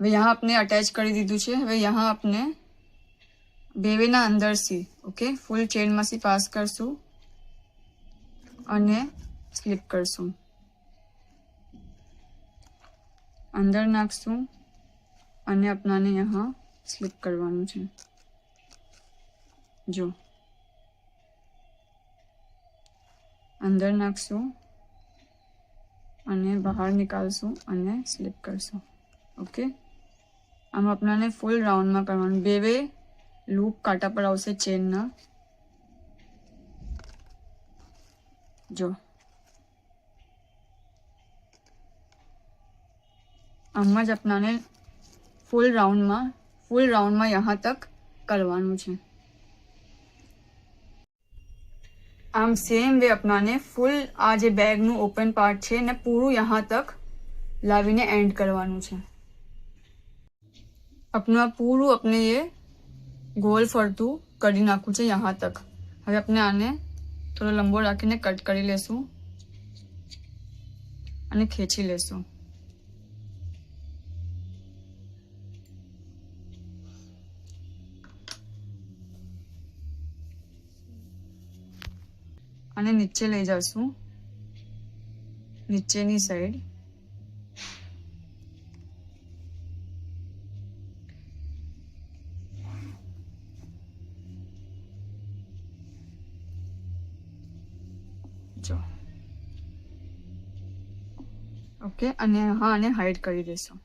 હવે यहाँ આપણે અટેચ કરી દીધું છે। હવે यहाँ આપણે બેવેના અંદરથી ઓકે ફૂલ ચેનમાંથી પાસ કરશું અને સ્લીપ કરશું, અંદર નાખશું અને આપણાને यहाँ સ્લીપ કરવાનું છે। જો અંદર નાખશું અને બહાર નીકાળશું અને સ્લીપ કરશું ઓકે। આમ આપણાને ફૂલ રાઉન્ડમાં કરવાનું, બે લૂપ કાંટા પર આવશે ચેનના। જો આમ જ આપણાને ફૂલ રાઉન્ડમાં यहाँ તક કરવાનું છે। આમ સેમ વે આપણાને ફૂલ આ જે બેગનું ઓપન પાર્ટ છે ને પૂરું यहाँ તક લાવીને એન્ડ કરવાનું છે। આપનું આ પૂરું આપણે એ ગોલ ફરતું કરી નાખવું છે यहाँ તક। હવે આપણે આને થોડો લંબો રાખીને કટ કરી લેશું અને ખેંચી લેશું। અને નીચે લઈ જશું, નીચેની સાઈડ જો ઓકે। અને હા આને હાઈડ કરી દેશું।